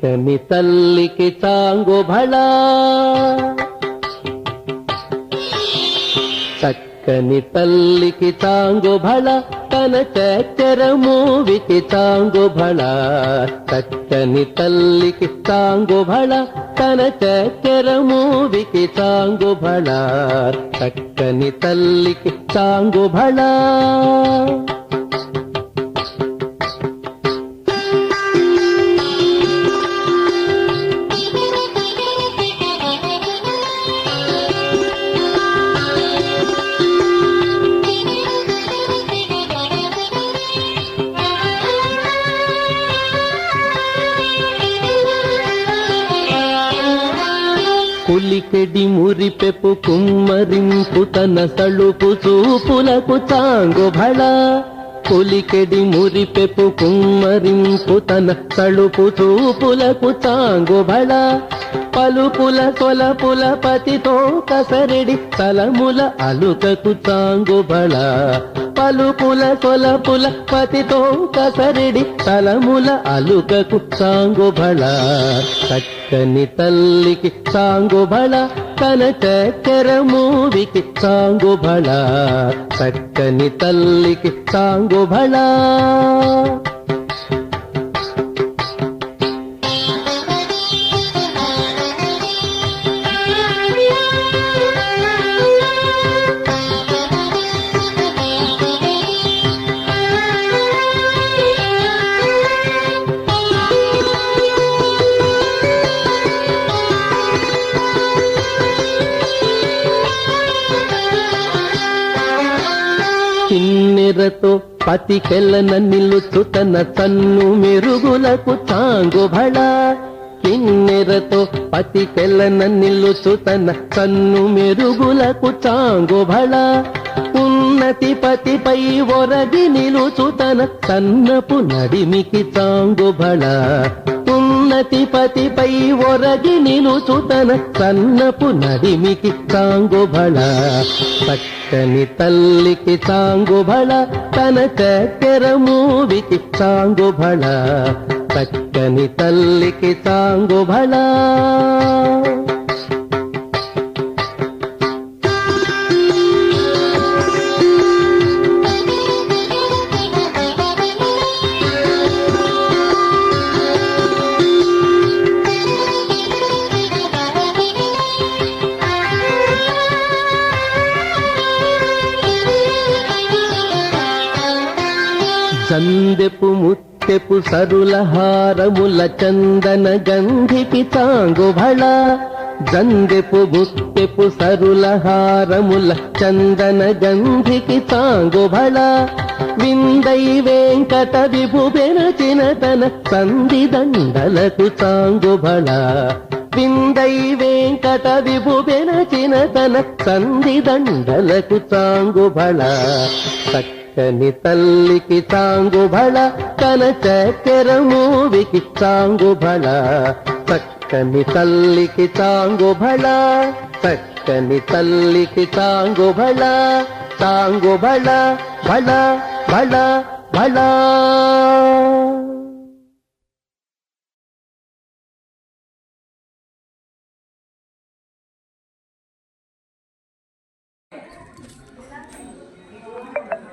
చక్కని తల్లికి చాంగు భళా, చక్కని తల్లికి చాంగు భళా, తన చక్కెర మూవికి చాంగు భళా. చక్కని తల్లికి చాంగు భళా, తన చక్కెర మూవికి చాంగు భళా. చక్కని తల్లికి చాంగు భళా. పులికెడి మురిపెపు కుమ్మరింపు తన సళుపు చూపులకు చాంగు భళా. పులికెడి మురిపెపు కుమ్మరింపు తన సళుపు చూపులకు చాంగు భళా. పలుపుల కొలపుల పతితో కసరెడి తలముల అలుకకు చాంగు భళా. పలుపుల కొలపుల పతితో కసరెడి తలముల అలుకకు చాంగు భళా. చక్కని తల్లికి చాంగు భళా, తన చక్కెర మూవికి చాంగు భళా. చక్కని తల్లికి చాంగు భళా. కిన్నెరతో పతికెలన నిలుచు తన సన్ను మెరుగులకు చాంగు భళా. కిన్నెరతో పతికెలన నిలుచు తన సన్ను మెరుగులకు చాంగు భళా. ఉన్నతి పతిపై ఒరగి నిలుచు తన సన్నపు నడిమికి చాంగు భళా. ఉన్నతి పతిపై ఒరగి నిలుచు తన సన్నపు నడిమికి చాంగు భళా. చక్కని తల్లికి చాంగు భళా, తన చక్కెర మూవికి చాంగు భళా. చక్కని తల్లికి చాంగు భళా. చందెపు ముత్తెపు సరుల హారముల చందన గంధికి చాంగు భళా. జందెపు ముత్తెపు సరుల హారముల చందన గంధికి చాంగు భళా. విందై వెంకట విభు బెరచిన తన సంధి దండలకు చాంగు భళా. విందై వెంకట విభు బెరచిన తన సంధి దండలకు చాంగు భళా. చక్కని తల్లికి చాంగు భళా, తన చక్కెర మూవికి చాంగు భళా. చక్కని తల్లికి చాంగు భళా. చక్కని తల్లికి చాంగు భళా. చాంగు భళా భళా భళా భళా.